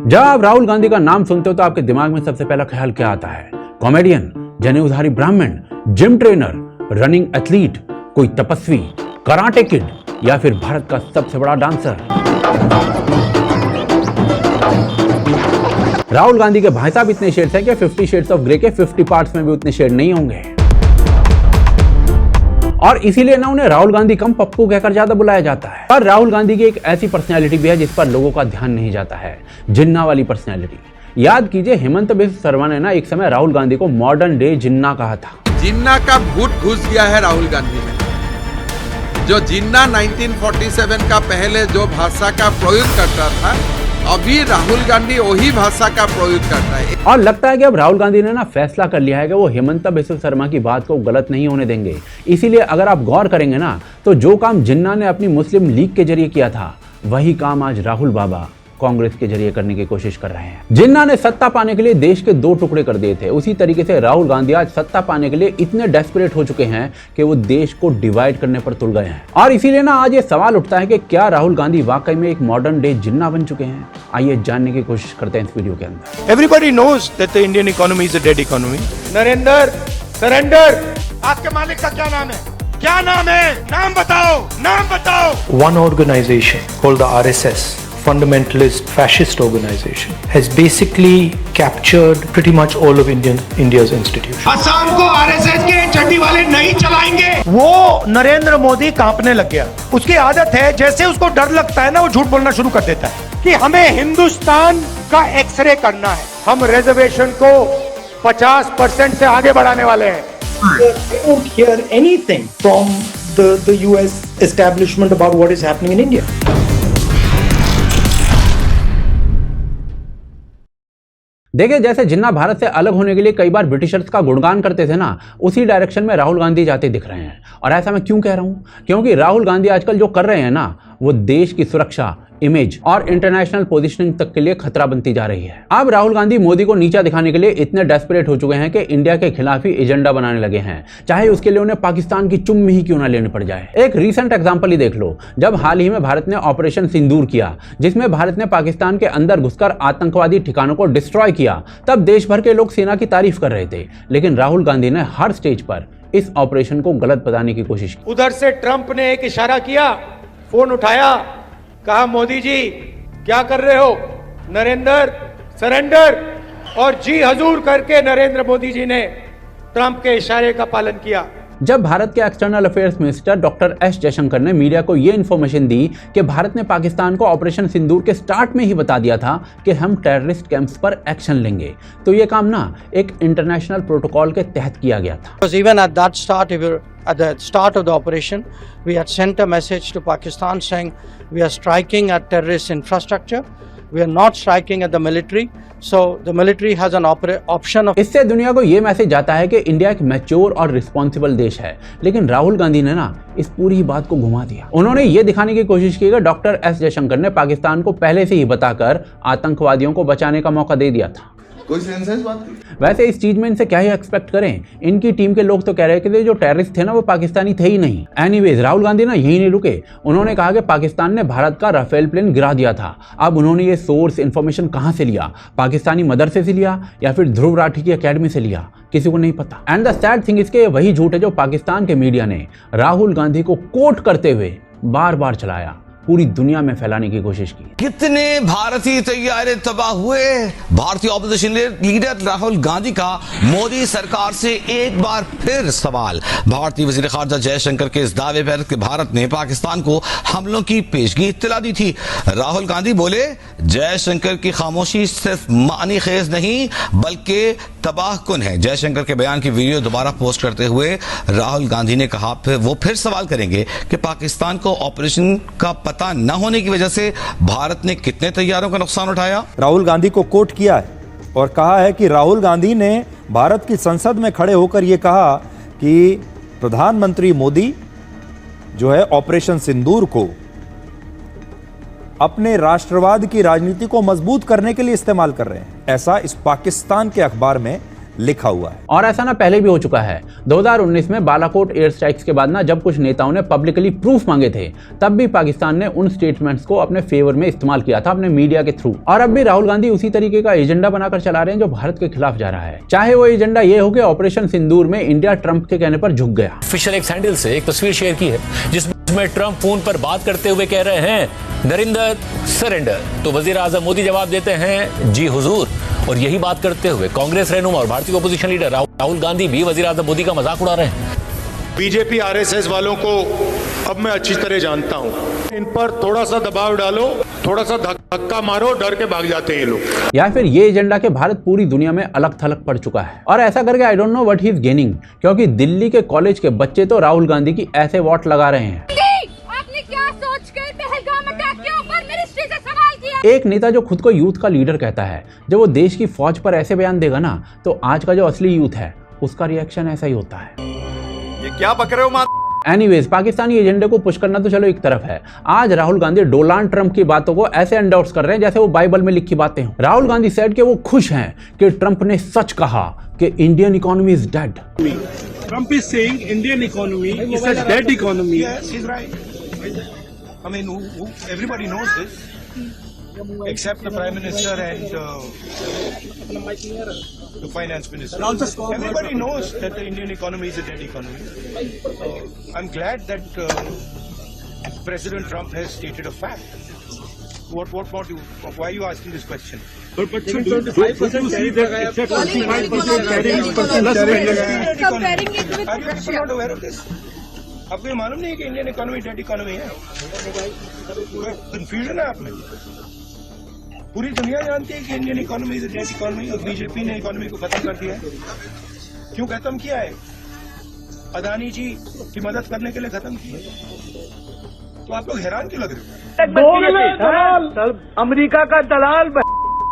जब आप राहुल गांधी का नाम सुनते हो तो आपके दिमाग में सबसे पहला ख्याल क्या आता है? कॉमेडियन, जनेऊधारी ब्राह्मण, जिम ट्रेनर, रनिंग एथलीट, कोई तपस्वी, कराटे किड या फिर भारत का सबसे बड़ा डांसर? राहुल गांधी के भाई साहब इतने शेड्स हैं कि 50 शेड्स ऑफ ग्रे के 50 पार्ट्स में भी उतने शेड नहीं होंगे। और इसीलिए ना उन्हें राहुल गांधी कम पप्पू कहकर ज्यादा बुलाया जाता है। पर राहुल गांधी की एक ऐसी पर्सनैलिटी भी है जिस पर लोगों का ध्यान नहीं जाता है, जिन्ना वाली पर्सनैलिटी। याद कीजिए, हेमंत बिस्वा शर्मा ने ना एक समय राहुल गांधी को मॉडर्न डे जिन्ना कहा था। जिन्ना का भूत घुस गया है राहुल गांधी में। जो जिन्ना 1947 का पहले जो भाषा का प्रयोग करता था, अभी राहुल गांधी वही भाषा का प्रयोग करता है। और लगता है कि अब राहुल गांधी ने ना फैसला कर लिया है कि वो हेमंत बिस्वा शर्मा की बात को गलत नहीं होने देंगे। इसीलिए अगर आप गौर करेंगे ना, तो जो काम जिन्ना ने अपनी मुस्लिम लीग के जरिए किया था, वही काम आज राहुल बाबा कांग्रेस के जरिए करने की कोशिश कर रहे हैं। जिन्ना ने सत्ता पाने के लिए देश के 2 टुकड़े कर दिए थे, उसी तरीके से राहुल गांधी आज सत्ता पाने के लिए इतने डेस्परेट हो चुके हैं कि वो देश को डिवाइड करने पर तुल गए हैं। और इसीलिए ना आज ये सवाल उठता है कि क्या राहुल गांधी वाकई में एक मॉडर्न डे जिन्ना बन चुके हैं? आइए जानने की कोशिश करते हैं इस वीडियो के अंदर। Everybody knows that the Indian economy is a dead economy. Narendra, surrender. आपके मालिक का क्या नाम है? क्या नाम है? नाम बताओ, नाम बताओ। One organization called the RSS, fundamentalist fascist organization, has basically captured pretty much all of India's institutions. Assam को आरएसएस के चड्डी वाले नहीं चलाएंगे। वो नरेंद्र मोदी कांपने लग गया। उसकी आदत है, जैसे उसको डर लगता है ना, वो झूठ बोलना शुरू कर देता है कि हमें हिंदुस्तान का एक्सरे करना है, हम रिजर्वेशन को 50% से आगे बढ़ाने वाले हैं। I don't hear anything from the US establishment about what is happening in India. देखिए, जैसे जिन्ना भारत से अलग होने के लिए कई बार ब्रिटिशर्स का गुणगान करते थे ना, उसी डायरेक्शन में राहुल गांधी जाते दिख रहे हैं। और ऐसा मैं क्यों कह रहा हूं? क्योंकि राहुल गांधी आजकल जो कर रहे हैं ना, वो देश की सुरक्षा, इमेज और इंटरनेशनल पोजीशनिंग तक के लिए खतरा बनती जा रही है। अब राहुल गांधी मोदी को नीचा दिखाने के लिए इतने डेस्परेट हो चुके हैं कि इंडिया के खिलाफ ही एजेंडा बनाने लगे हैं, चाहे उसके लिए उन्हें पाकिस्तान की चुम्मी ही क्यों ना लेनी पड़ जाए। एक रीसेंट एग्जांपल ही देख लो। जब हाल ही में भारत ने ऑपरेशन सिंदूर किया, जिसमें भारत ने पाकिस्तान के अंदर घुसकर आतंकवादी ठिकानों को डिस्ट्रॉय किया, तब देश भर के लोग सेना की तारीफ कर रहे थे। लेकिन राहुल गांधी ने हर स्टेज पर इस ऑपरेशन को गलत बताने की कोशिश की। उधर से ट्रंप ने एक इशारा किया, फोन उठाया, कहा मोदी जी क्या कर रहे हो? नरेंद्र, सरेंडर। और जी हजूर करके नरेंद्र मोदी जी ने ट्रंप के इशारे का पालन किया। जब भारत के external affairs minister doctor S Jaishankar ने मीडिया को यह इंफॉर्मेशन दी कि भारत ने पाकिस्तान को ऑपरेशन सिंदूर के स्टार्ट में ही बता दिया था कि हम टेररिस्ट कैंप्स पर एक्शन लेंगे, तो ये काम ना एक इंटरनेशनल प्रोटोकॉल के तहत किया गया था। Because even at the start of the operation, we had sent a message to Pakistan saying we are striking at terrorist infrastructure, we are not striking at the military, so the military has an option of। इससे दुनिया को ये message जाता है कि India एक mature और responsible देश है। लेकिन राहुल गांधी ने ना इस पूरी बात को घुमा दिया। उन्होंने ये दिखाने की कोशिश की कि डॉक्टर एस जयशंकर ने पाकिस्तान को पहले से ही बताकर आतंकवादियों को बचाने का मौका दे दिया था। कोई सेंस है इस बात की? वैसे इस चीज में इनसे क्या ही एक्सपेक्ट करें? इनकी टीम के लोग तो कह रहे थे कि जो टेररिस्ट थे ना, वो पाकिस्तानी थे ही नहीं। एनीवेज, राहुल गांधी ना यही नहीं रुके। उन्होंने कहा कि पाकिस्तान ने भारत का राफेल प्लेन गिरा दिया था। अब उन्होंने ये सोर्स इन्फॉर्मेशन कहां से लिया? पाकिस्तानी मदरसे से लिया या फिर ध्रुव राठी की एकेडमी से लिया? किसी को नहीं पता। एंड द सैड थिंग इसके वही झूठ है जो पाकिस्तान के मीडिया ने राहुल गांधी को कोट करते हुए बार बार चलाया, पूरी दुनिया में फैलाने की कोशिश की। कितने भारतीय तैयारे तबाह हुए? भारतीय ऑपोजिशन लीडर राहुल गांधी का मोदी सरकार से एक बार फिर सवाल। भारतीय वजीर खारजा जयशंकर के इस दावे पर कि भारत ने पाकिस्तान को हमलों की पेशगी इत्तला दी थी। राहुल गांधी बोले, जयशंकर की खामोशी सिर्फ मानी खेज नहीं बल्कि तबाह कुन है। जयशंकर के बयान की वीडियो दोबारा पोस्ट करते हुए राहुल गांधी ने कहा, वो फिर सवाल करेंगे कि पाकिस्तान को ऑपरेशन का पता न होने की वजह से भारत ने कितने तैयारों का नुकसान उठाया। राहुल गांधी को कोट किया है और कहा है कि राहुल गांधी ने भारत की संसद में खड़े होकर यह कहा कि प्रधानमंत्री मोदी जो है ऑपरेशन सिंदूर को अपने राष्ट्रवाद की राजनीति को मजबूत करने के लिए इस्तेमाल कर रहे हैं। ऐसा इस पाकिस्तान के अखबार में लिखा हुआ है। और ऐसा ना पहले भी हो चुका है। 2019 में बालाकोट एयर स्ट्राइक्स के बाद ना जब कुछ नेताओं ने पब्लिकली प्रूफ मांगे थे, तब भी पाकिस्तान ने उन स्टेटमेंट्स को अपने फेवर में इस्तेमाल किया था अपने मीडिया के थ्रू। और अब भी राहुल गांधी उसी तरीके का एजेंडा बनाकर चला रहे हैं जो भारत के खिलाफ जा रहा है। चाहे वो एजेंडा ये हो कि ऑपरेशन सिंदूर में इंडिया ट्रंप के कहने पर झुक गया। ऑफिशियल एक सैंडल से एक तस्वीर शेयर की है जिसमें ट्रंप फोन पर बात करते हुए कह रहे हैं नरेंद्र सरेंडर, तो वजीर आजम मोदी जवाब देते हैं जी हुजूर। और यही बात करते हुए कांग्रेस रहनुमा और भारतीय अपोजिशन लीडर राहुल गांधी भी वजीर आजम मोदी का मजाक उड़ा रहे हैं। बीजेपी आरएसएस वालों को अब मैं अच्छी तरह जानता हूं, इन पर थोड़ा सा दबाव डालो, थोड़ा सा धक्का मारो, डर के भाग जाते हैं ये लोग। या फिर ये एजेंडा के भारत पूरी दुनिया में अलग थलग पड़ चुका है। और ऐसा करके I don't know what he is gaining, क्योंकि दिल्ली के कॉलेज के बच्चे तो राहुल गांधी की ऐसे वोट लगा रहे हैं। आपने क्या सोचकर पहलगाम अटैक के ऊपर मिनिस्ट्री से सवाल किया? एक नेता जो खुद को यूथ का लीडर कहता है, जब वो देश की फौज पर ऐसे बयान देगा ना, तो आज का जो असली यूथ है उसका रिएक्शन ऐसा ही होता है। ये क्या बक रहे हो? एनीवेज, पाकिस्तानी एजेंडे को पुश करना तो चलो एक तरफ है, आज राहुल गांधी डोनाल्ड ट्रंप की बातों को ऐसे एंडोर्स कर रहे हैं जैसे वो बाइबल में लिखी बातें हो। राहुल गांधी सेड कि वो खुश हैं कि ट्रंप ने सच कहा कि Indian economy is dead. Trump is saying Indian economy is a dead economy. Yes, he's right. I mean, everybody knows this, except the Prime Minister and the Finance Minister. Everybody knows that the Indian economy is a dead economy. I'm glad that President Trump has stated a fact. What you? Why are you asking this question? But 25% tariff लगाया, 25% tariff plus Comparing it with Are you Russia. not aware of this? आपको ये मालूम नहीं है कि Indian economy dead economy है? Confusion है आप में। पूरी दुनिया जानती है कि Indian economy is dead economy और बीजेपी ने इकोनॉमी को खत्म कर दिया है। क्यों खत्म किया है? अदानी जी की मदद करने के लिए खत्म किया है। तो आप लोग हैरान क्यों लग रहे हो? अमेरिका का दलाल।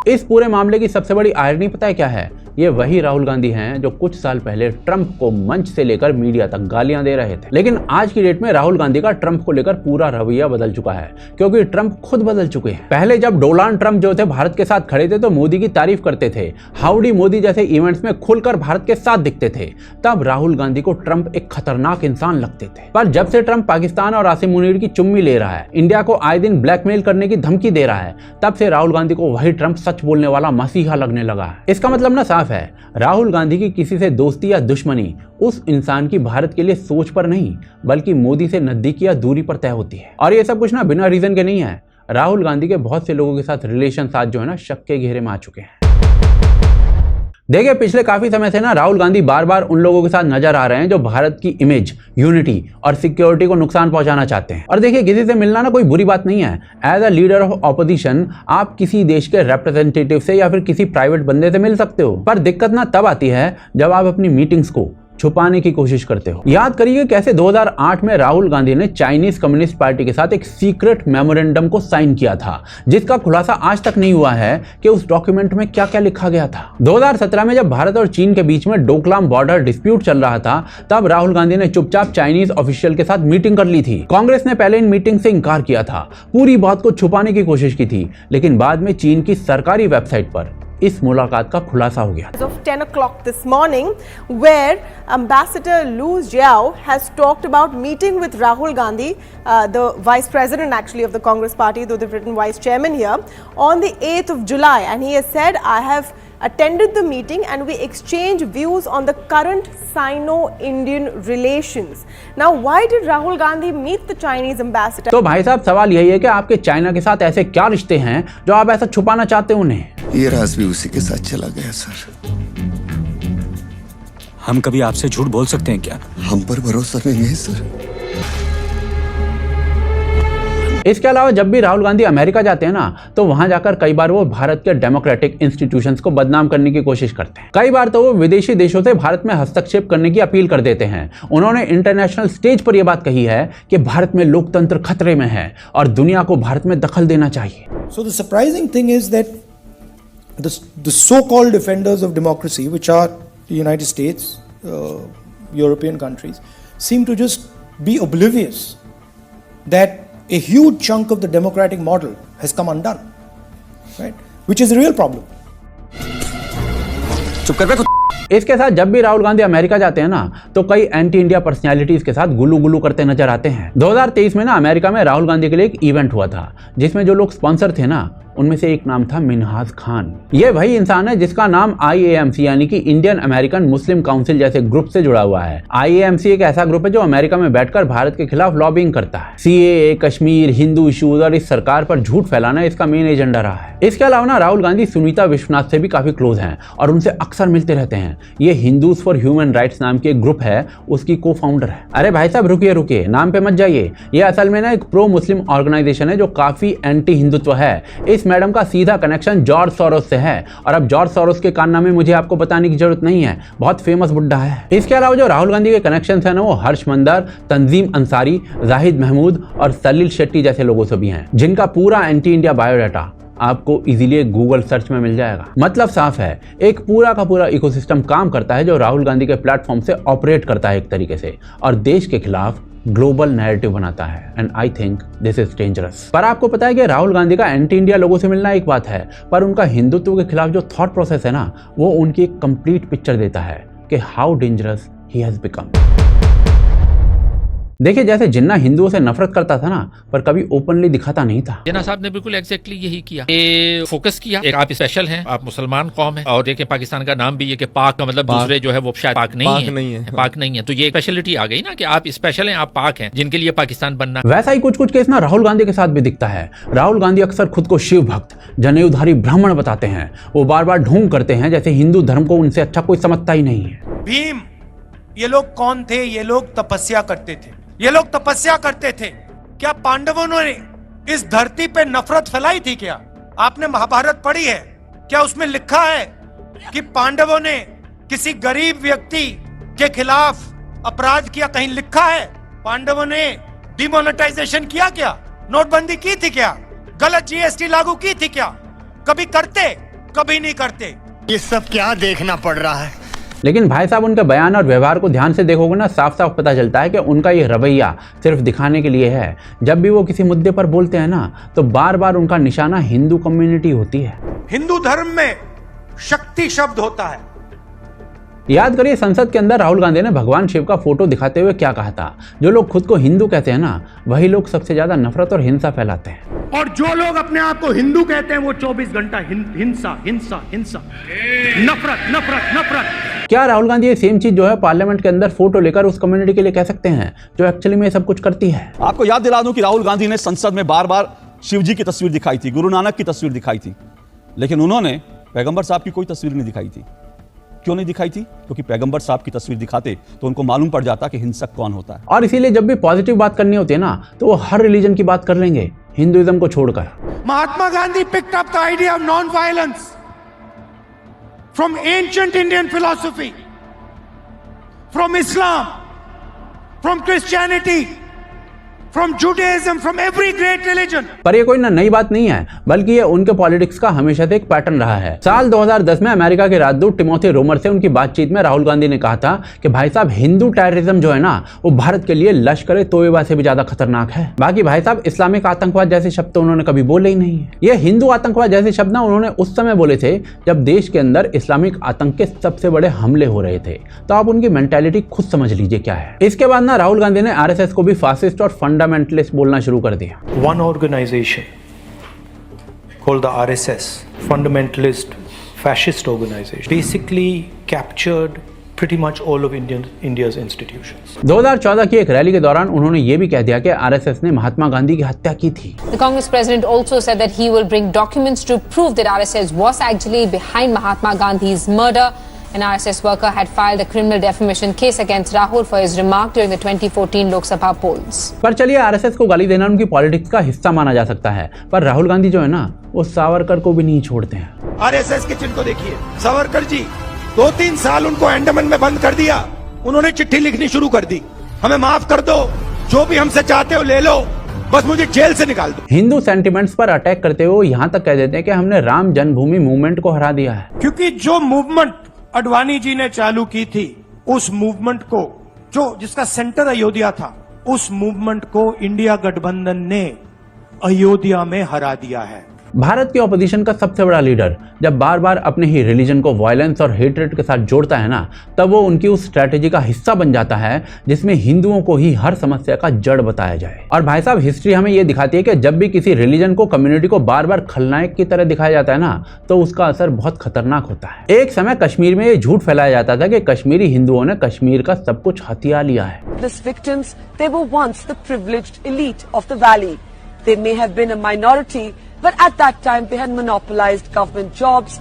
इस पूरे मामले की सबसे बड़ी आयरनी पता है क्या है? ये वही राहुल गांधी हैं जो कुछ साल पहले ट्रंप को मंच से लेकर मीडिया तक गालियां दे रहे थे। लेकिन आज की डेट में राहुल गांधी का ट्रंप को लेकर पूरा रवैया बदल चुका है, क्योंकि ट्रंप खुद बदल चुके हैं। पहले जब डोनाल्ड ट्रंप जो थे भारत के साथ खड़े थे तो मोदी की तारीफ करते थे, हाउडी मोदी जैसे इवेंट्स में खुलकर भारत के साथ दिखते थे। तब राहुल गांधी को ट्रंप एक खतरनाक इंसान लगते थे। पर जब से ट्रंप पाकिस्तान और आसिम मुनीर की चुम्मी ले रहा है, इंडिया को आए दिन ब्लैकमेल करने की धमकी दे रहा है, तब से राहुल गांधी को वही ट्रंप सच बोलने वाला मसीहा लगने लगा है। इसका मतलब ना साफ है, राहुल गांधी की किसी से दोस्ती या दुश्मनी उस इंसान की भारत के लिए सोच पर नहीं, बल्कि मोदी से नजदीकी या दूरी पर तय होती है। और ये सब कुछ ना बिना रीजन के नहीं है। राहुल गांधी के बहुत से लोगों के साथ रिलेशन साथ जो है ना शक के घेरे में आ चुके हैं। देखिए, पिछले काफी समय से ना राहुल गांधी बार बार उन लोगों के साथ नजर आ रहे हैं जो भारत की इमेज, यूनिटी और सिक्योरिटी को नुकसान पहुंचाना चाहते हैं। और देखिए, किसी से मिलना ना कोई बुरी बात नहीं है। As a leader of opposition आप किसी देश के रिप्रेजेंटेटिव से या फिर किसी प्राइवेट बंदे से मिल सकते हो, पर दिक्कत ना तब आती है जब आप अपनी मीटिंग्स को छुपाने की कोशिश करते हो। याद करिए कैसे 2008 में राहुल गांधी ने चाइनीज कम्युनिस्ट पार्टी के साथ एक सीक्रेट मेमोरेंडम को साइन किया था, जिसका खुलासा आज तक नहीं हुआ है कि उस डॉक्यूमेंट में क्या क्या लिखा गया था। 2017 में जब भारत और चीन के बीच में डोकलाम बॉर्डर डिस्प्यूट चल रहा था, तब राहुल गांधी ने चुपचाप चाइनीज ऑफिशियल के साथ मीटिंग कर ली थी। कांग्रेस ने पहले इन मीटिंग से इंकार किया था, पूरी बात को छुपाने की कोशिश की थी, लेकिन बाद में चीन की सरकारी वेबसाइट पर इस मुलाकात का खुलासा हो गया। Of 10 o'clock this morning, where Ambassador Lu Jiao has talked about meeting with Rahul Gandhi, the Vice President actually of the Congress Party, though they've written Vice Chairman here, on the 8th of July, and he has said, I have attended the meeting and we exchanged views on the current Sino-Indian relations. Now, why did Rahul Gandhi meet the Chinese ambassador? तो भाई साहब, सवाल यही है कि आपके China के साथ ऐसे क्या रिश्ते हैं जो आप ऐसा छुपाना चाहते हैं उन्हें? ये राज भी उसी के साथ चला गया सर। हम कभी आपसे झूठ बोल सकते हैं क्या? हम पर भरोसा नहीं है सर। इसके अलावा जब भी राहुल गांधी अमेरिका जाते हैं ना, तो वहां जाकर कई बार वो भारत के डेमोक्रेटिक इंस्टीट्यूशंस को बदनाम करने की कोशिश करते हैं। कई बार तो वो विदेशी देशों से भारत में हस्तक्षेप करने की अपील कर देते हैं। उन्होंने इंटरनेशनल स्टेज पर यह बात कही है कि भारत में लोकतंत्र खतरे में है और दुनिया को भारत में दखल देना चाहिए। So the surprising thing is that the so-called defenders of democracy, which are the United States, European countries, seem to just be oblivious that a huge chunk of the democratic model has come undone, right? Which is a real problem. चुप कर बे। इसके साथ जब भी Rahul Gandhi America जाते हैं ना तो कई एंटी इंडिया पर्सनैलिटीज के साथ गुल्लू गुल्लू करते नजर आते हैं। 2023 में ना अमेरिका में राहुल गांधी के लिए एक इवेंट हुआ था जिसमें जो लोग स्पॉन्सर थे ना उनमें से एक नाम था मिन्हाज खान। ये वही इंसान है जिसका नाम IAMC यानी कि इंडियन अमेरिकन मुस्लिम काउंसिल जैसे ग्रुप से जुड़ा हुआ है। IAMC एक ऐसा ग्रुप है जो अमेरिका में बैठकर भारत के खिलाफ लॉबिंग करता है। CAA, कश्मीर, हिंदू इश्यूज और इस सरकार पर झूठ फैलाना इसका मेन एजेंडा रहा है। इसके अलावा ना राहुल गांधी सुनीता विश्वनाथ से भी काफी क्लोज हैं और उनसे अक्सर मिलते रहते हैं। ये हिंदूज फॉर ह्यूमन राइट्स नाम की एक ग्रुप है, उसकी को फाउंडर है। अरे भाई साहब रुकिए, नाम पे मत जाइए। ये असल में ना एक प्रो मुस्लिम ऑर्गेनाइजेशन है जो काफी एंटी हिंदुत्व है। इस मैडम का सीधा कनेक्शन जॉर्ज सोरोस से है और अब जॉर्ज सोरोस के कारनामे मुझे आपको बताने की जरूरत नहीं है, बहुत फेमस बुड्ढा है। इसके अलावा जो राहुल गांधी के कनेक्शन है ना वो हर्ष मंदर, तंजीम अंसारी, जाहिद महमूद और सलील शेट्टी जैसे लोगों से भी हैं, जिनका पूरा एंटी इंडिया बायोडाटा आपको इजीली गूगल सर्च में मिल जाएगा। मतलब साफ है, एक पूरा का पूरा इकोसिस्टम काम करता है जो राहुल गांधी के प्लेटफॉर्म से ऑपरेट करता है एक तरीके से और देश के खिलाफ ग्लोबल नैरेटिव बनाता है। And I think this is dangerous. पर आपको पता है कि राहुल गांधी का एंटी इंडिया लोगों से मिलना एक बात है, पर उनका हिंदुत्व के खिलाफ जो थॉट प्रोसेस है ना वो उनकी एक कंप्लीट पिक्चर देता है कि how dangerous he has become. देखिए जैसे जिन्ना हिंदुओं से नफरत करता था ना पर कभी ओपनली दिखाता नहीं था। जिन्ना साहब ने बिल्कुल एग्जैक्टली यही किया, ये फोकस किया एक आप स्पेशल हैं, आप मुसलमान कौम है और देखिए पाकिस्तान का नाम भी ये कि पाक का मतलब दूसरे जो है वो शायद पाक नहीं है, पाक नहीं है, तो ये स्पेशलिटी आ गई ना कि आप स्पेशल हैं, आप पाक हैं, जिनके लिए पाकिस्तान बनना। वैसा ही कुछ केस ना राहुल गांधी के साथ भी दिखता है। राहुल गांधी अक्सर खुद को शिव भक्त, जनेऊधारी ब्राह्मण बताते हैं। वो बार बार ढोंग करते हैं जैसे हिंदू धर्म को उनसे अच्छा कोई समझता ही नहीं है। भीम, ये लोग कौन थे? ये लोग तपस्या करते थे। ये लोग तपस्या करते थे। क्या पांडवों ने इस धरती पे नफरत फैलाई थी? क्या आपने महाभारत पढ़ी है? क्या उसमें लिखा है कि पांडवों ने किसी गरीब व्यक्ति के खिलाफ अपराध किया? कहीं लिखा है? पांडवों ने डिमोनेटाइजेशन किया क्या? नोटबंदी की थी क्या? गलत GST लागू की थी क्या? कभी करते? कभी नहीं करते। ये सब क्या देखना पड़ रहा है? लेकिन भाई साहब उनके बयान और व्यवहार को ध्यान से देखोगे ना साफ साफ पता चलता है कि उनका ये रवैया सिर्फ दिखाने के लिए है। जब भी वो किसी मुद्दे पर बोलते हैं ना तो बार बार उनका निशाना हिंदू कम्युनिटी होती है। हिंदू धर्म में शक्ति शब्द होता है। याद करिए संसद के अंदर राहुल गांधी ने भगवान शिव का फोटो दिखाते हुए क्या कहा था। जो लोग खुद को हिंदू कहते हैं ना वही लोग सबसे ज्यादा नफरत और हिंसा फैलाते हैं। और जो लोग अपने आप को हिंदू कहते हैं वो 24 घंटा हिंसा हिंसा हिंसा, नफरत नफरत नफरत। क्या राहुल गांधी ये सेम चीज जो है पार्लियामेंट के अंदर फोटो लेकर उस कम्युनिटी के लिए कह सकते हैं जो एक्चुअली में सब कुछ करती है? आपको याद दिला दूं कि राहुल गांधी ने संसद में बार बार शिव जी की तस्वीर दिखाई थी, गुरु नानक की तस्वीर दिखाई थी, लेकिन उन्होंने पैगंबर साहब की कोई तस्वीर नहीं दिखाई थी। क्यों नहीं दिखाई थी? क्योंकि पैगंबर साहब की तस्वीर दिखाते तो उनको मालूम पड़ जाता कि हिंसक कौन होता है। और इसीलिए जब भी पॉजिटिव बात करनी होती है ना तो वो हर रिलीजन की बात कर लेंगे, हिंदुइज्म को छोड़कर। Mahatma Gandhi picked up the idea of non-violence from ancient Indian philosophy, from Islam, from Christianity, from Judaism, from every great religion. पर ये कोई नई बात नहीं है बल्कि ये उनके पॉलिटिक्स का हमेशा से एक पैटर्न रहा है। साल 2010 में अमेरिका के राजदूत टिमोथी रोमर से उनकी बातचीत में राहुल गांधी ने कहा था कि भाई साहब हिंदू टेररिज्म जो है ना वो भारत के लिए लश्कर तोयबा से भी ज्यादा खतरनाक है। बाकी भाई साहब इस्लामिक आतंकवाद जैसे शब्द तो उन्होंने कभी बोले ही नहीं है। ये हिंदू आतंकवाद जैसे शब्द ना उन्होंने उस समय बोले थे जब देश के अंदर इस्लामिक आतंक के सबसे बड़े हमले हो रहे थे। तो आप उनकी मेंटालिटी खुद समझ लीजिए क्या है। इसके बाद ना राहुल गांधी ने RSS को भी फासिस्ट और फंडामेंटलिस्ट बोलना शुरू कर दिया। One organization called the RSS, fundamentalist fascist organization, basically captured pretty much all of India's institutions. 2014 की एक रैली के दौरान उन्होंने ये भी कह दिया कि RSS ने महात्मा गांधी की हत्या की थी। The Congress president also said that he will bring documents to prove that RSS was actually behind Mahatma Gandhi's murder. An RSS worker had filed a criminal defamation case against Rahul for his remark during the 2014 Lok Sabha polls. पर चलिए RSS को गाली देना उनकी politics का हिस्सा माना जा सकता है, पर राहुल गांधी जो है ना वो सावरकर को भी नहीं छोड़ते हैं। RSS के चिन्ह को देखिए, सावरकर जी 2-3 साल उनको अंडमान में बंद कर दिया। उन्होंने चिट्ठी लिखनी शुरू कर दी, हमें माफ कर दो, जो भी हमसे चाहते हो ले लो, बस मुझे जेल से निकाल दो। हिंदू सेंटिमेंट्स पर अटैक करते हुए यहाँ तक कह देते हैं कि हमने राम जन्मभूमि मूवमेंट को हरा दिया है। क्योंकि जो मूवमेंट अडवाणी जी ने चालू की थी उस मूवमेंट को, जो जिसका सेंटर अयोध्या था, उस मूवमेंट को इंडिया गठबंधन ने अयोध्या में हरा दिया है। भारत के ऑपोजिशन का सबसे बड़ा लीडर जब बार बार अपने ही रिलीजन को वायलेंस और हेट्रेड के साथ जोड़ता है ना, तब वो उनकी उस स्ट्रैटेजी का हिस्सा बन जाता है जिसमें हिंदुओं को ही हर समस्या का जड़ बताया जाए। और भाई साहब, हिस्ट्री हमें ये दिखाती है कि जब भी किसी रिलीजन को, कम्युनिटी को बार बार खलनायक की तरह दिखाया जाता है ना, तो उसका असर बहुत खतरनाक होता है। एक समय कश्मीर में ये झूठ फैलाया जाता था कि कश्मीरी हिंदुओं ने कश्मीर का सब कुछ हथिया लिया है। These victims, they were once the privileged elite of the valley. They may have been a minority, but at that time they had monopolized government jobs,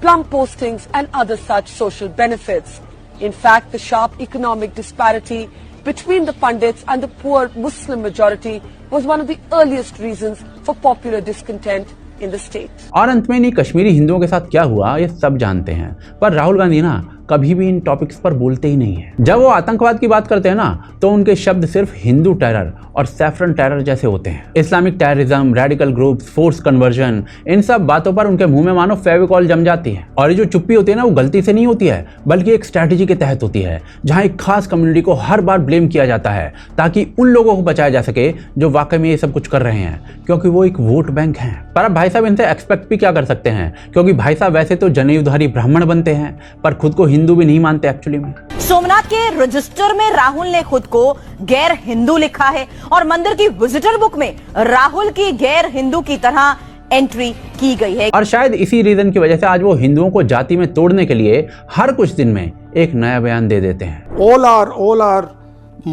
plum postings and other such social benefits. In fact, the sharp economic disparity between the Pandits and the poor Muslim majority was one of the earliest reasons for popular discontent in the state. और अंत में नहीं, कश्मीरी हिंदुओं के साथ क्या हुआ ये सब जानते हैं, पर राहुल गांधी ना कभी भी इन टॉपिक्स पर बोलते ही नहीं है। जब वो आतंकवाद की बात करते हैं ना, तो उनके शब्द सिर्फ हिंदू टेरर और सैफरन टेरर जैसे होते हैं। Islamic terrorism, radical groups, force conversion, इन सब बातों पर उनके मुंह में मानो फेविकॉल जम जाती है। और ये जो चुप्पी होती है ना, वो गलती से नहीं होती है, बल्कि एक स्ट्रैटेजी के तहत होती है, जहां एक खास कम्युनिटी को हर बार ब्लेम किया जाता है ताकि उन लोगों को बचाया जा सके जो वाकई में ये सब कुछ कर रहे हैं, क्योंकि वो एक वोट बैंक है। पर अब भाई साहब इनसे एक्सपेक्ट भी क्या कर सकते हैं, क्योंकि भाई साहब वैसे तो जनेऊधारी ब्राह्मण बनते हैं, पर खुद को हिंदू भी नहीं मानते एक्चुअली में। सोमनाथ के रजिस्टर में राहुल ने खुद को गैर हिंदू लिखा है और मंदिर की विजिटर बुक में राहुल की गैर हिंदू की तरह एंट्री की गई है। और शायद इसी रीजन की वजह से आज वो हिंदुओं को जाति में तोड़ने के लिए हर कुछ दिन में एक नया बयान दे देते हैं। All our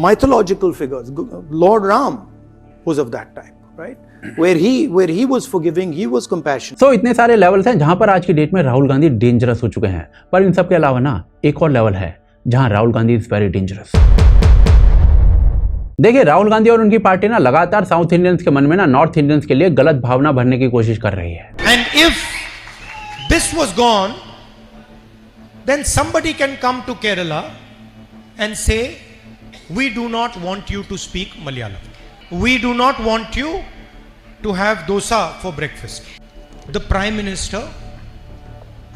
mythological figures, Lord Ram was of that type, right? Where he was forgiving, he was compassionate. So इतने सारे लेवल्स हैं जहां पर आज की डेट में राहुल गांधी डेंजरस हो चुके हैं, पर इन सब के अलावा ना एक और लेवल है जहां Rahul Gandhi is very dangerous. देखिए, राहुल गांधी और उनकी पार्टी ना लगातार साउथ इंडियंस के मन में ना नॉर्थ इंडियंस के लिए गलत भावना भरने की कोशिश कर रही है। And if this was gone, then somebody can come to Kerala and say, we do not want you to speak Malayalam. We do not want you to have dosa for breakfast. The Prime Minister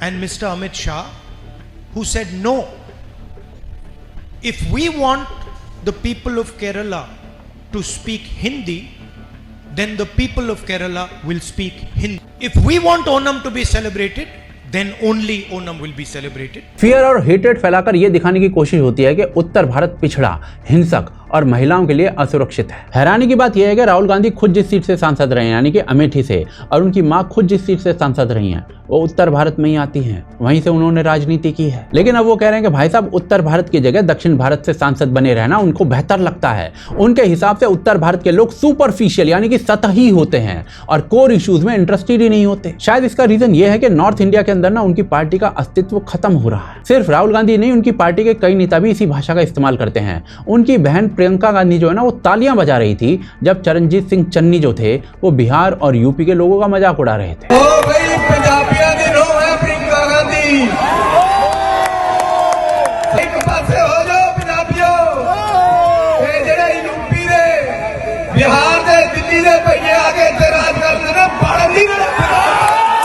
and Mr. Amit Shah, who said no. If we want the people of Kerala to speak Hindi, then the people of Kerala will speak Hindi. If we want Onam to be celebrated, then only Onam will be celebrated. Fear और hatred फैलाकर यह दिखाने की कोशिश होती है कि उत्तर भारत पिछड़ा, हिंसक और महिलाओं के लिए असुरक्षित है। हैरानी की बात यह है कि राहुल गांधी खुद जिस सीट से सांसद रहे हैं, यानी कि अमेठी से, और उनकी मां खुद जिस सीट से सांसद रही हैं, वो उत्तर भारत में ही आती हैं, वहीं से उन्होंने राजनीति की है। लेकिन अब वो कह रहे हैं कि भाई साहब उत्तर भारत की जगह दक्षिण भारत से सांसद बने रहना उनको बेहतर लगता है। उनके हिसाब से उत्तर भारत के लोग सुपरफिशियल यानी कि सतही होते हैं और कोर इश्यूज में इंटरेस्टेड ही नहीं होते। शायद इसका रीजन ये है कि नॉर्थ इंडिया के अंदर ना उनकी पार्टी का अस्तित्व खत्म हो रहा है। सिर्फ राहुल गांधी नहीं, उनकी पार्टी के कई नेता भी इसी भाषा का इस्तेमाल करते हैं। उनकी बहन प्रियंका गांधी जो है ना, वो तालियां बजा रही थी जब चरणजीत सिंह चन्नी जो थे वो बिहार और यूपी के लोगों का मजाक उड़ा रहे थे।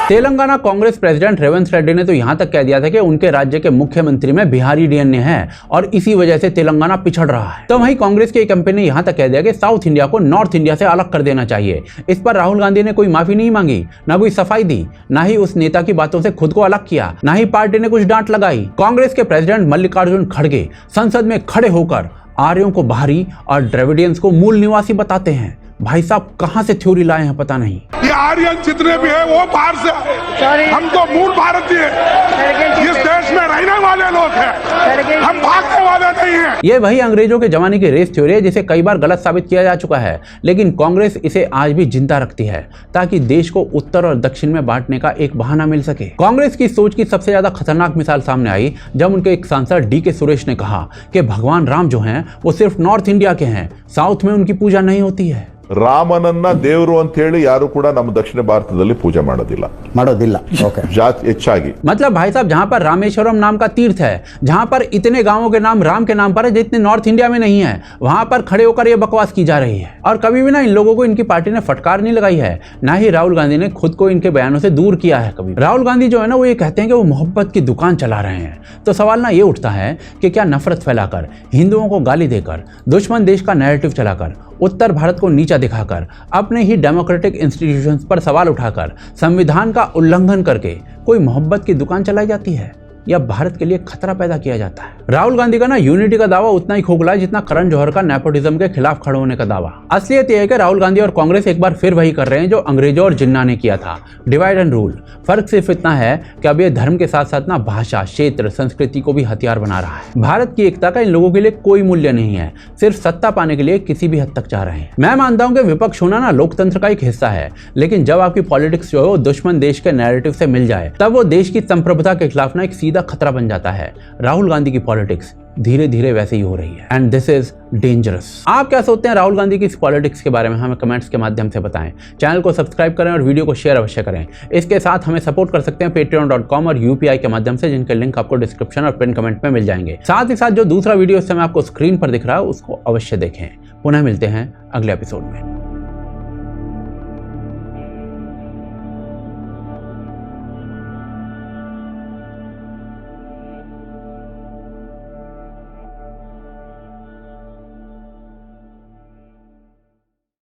तेलंगाना कांग्रेस प्रेसिडेंट रेवंत रेड्डी ने तो यहां तक कह दिया था कि उनके राज्य के मुख्यमंत्री में बिहारी डीएनए है और इसी वजह से तेलंगाना पिछड़ रहा है। तो वहीं कांग्रेस के एक एमपी ने यहां तक कह दिया कि साउथ इंडिया को नॉर्थ इंडिया से अलग कर देना चाहिए। इस पर राहुल गांधी ने कोई माफी नहीं मांगी, ना कोई सफाई दी, ना ही उस नेता की बातों से खुद को अलग किया, ना ही पार्टी ने कुछ डांट लगाई। कांग्रेस के प्रेसिडेंट मल्लिकार्जुन खड़गे संसद में खड़े होकर आर्यों को बाहरी और द्रविडियंस को मूल निवासी बताते हैं। भाई साहब कहां से थ्योरी लाए हैं पता नहीं। ये आर्यन जितने भी है वो बाहर से आए, हम तो मूल भारतीय इस देश में रहने वाले लोग हैं, हम भागने वाले नहीं हैं। ये वही अंग्रेजों के जमाने की रेस थ्योरी है जिसे कई बार गलत साबित किया जा चुका है, लेकिन कांग्रेस इसे आज भी जिंदा रखती है ताकि देश को उत्तर और दक्षिण में बांटने का एक बहाना मिल सके। कांग्रेस की सोच की सबसे ज्यादा खतरनाक मिसाल सामने आई जब उनके एक सांसद डी.के. सुरेश ने कहा कि भगवान राम जो हैं वो सिर्फ नॉर्थ इंडिया के हैं, साउथ में उनकी पूजा नहीं होती है। ರಾಮನನ್ನ ದೇವರು ಅಂತ ಹೇಳಿ ಯಾರು ಕೂಡ ನಮ್ಮ ದಕ್ಷಿಣ ಭಾರತದಲ್ಲಿ ಪೂಜೆ ಮಾಡೋದಿಲ್ಲ ಜಾತಿ ಹೆಚ್ಚಾಗಿ। मतलब भाई साहब जहां पर रामेश्वरम नाम का तीर्थ है, जहां पर इतने गांवों के नाम राम के नाम पर है जितने नॉर्थ इंडिया में नहीं है, वहां पर खड़े होकर ये बकवास की जा रही है। और कभी भी ना इन लोगों को इनकी पार्टी ने फटकार नहीं लगाई है, ना ही राहुल गांधी ने खुद को इनके बयानों से दूर किया है। कभी राहुल गांधी जो है ना वो ये कहते हैं कि वो मोहब्बत की दुकान चला रहे हैं। तो सवाल ना ये उठता है कि क्या नफरत फैलाकर, हिंदुओं को गाली देकर, दुश्मन देश का नैरेटिव चलाकर उत्तर भारत को नीचा दिखाकर, अपने ही डेमोक्रेटिक इंस्टीट्यूशंस पर सवाल उठाकर, संविधान का उल्लंघन करके कोई मोहब्बत की दुकान चलाई जाती है या भारत के लिए खतरा पैदा किया जाता है। राहुल गांधी का ना यूनिटी का दावा उतना ही खोखला है जितना करण जौहर का नेपोटिज्म के खिलाफ खड़े होने का दावा। असलियत यह है कि राहुल गांधी और कांग्रेस एक बार फिर वही कर रहे हैं जो अंग्रेजों और जिन्ना ने किया था, डिवाइड एंड रूल। फर्क सिर्फ इतना है कि अब ये धर्म के साथ साथ ना भाषा, क्षेत्र, संस्कृति को भी हथियार बना रहा है। भारत की एकता का इन लोगों के लिए कोई मूल्य नहीं है, सिर्फ सत्ता पाने के लिए किसी भी हद तक जा रहे हैं। मैं मानता हूं कि विपक्ष होना ना लोकतंत्र का एक हिस्सा है, लेकिन जब आपकी पॉलिटिक्स जो है वो दुश्मन देश के नैरेटिव से मिल जाए तब वो देश की संप्रभुता के खिलाफ ना एक सीधा खतरा बन जाता है। राहुल गांधी की पॉलिटिक्स धीरे धीरे वैसे ही हो रही है एंड दिस इज डेंजरस। आप क्या सोचते हैं राहुल गांधी की इस पॉलिटिक्स के बारे में? हमें कमेंट्स के माध्यम से बताएं। चैनल को सब्सक्राइब करें और वीडियो को शेयर अवश्य करें। इसके साथ हमें सपोर्ट कर सकते हैं patreon.com और UPI के माध्यम से, जिनके लिंक आपको डिस्क्रिप्शन और पिन कमेंट में मिल जाएंगे। साथ ही साथ जो दूसरा वीडियो इस समय आपको स्क्रीन पर दिख रहा है उसको अवश्य देखें। पुनः मिलते हैं अगले एपिसोड में।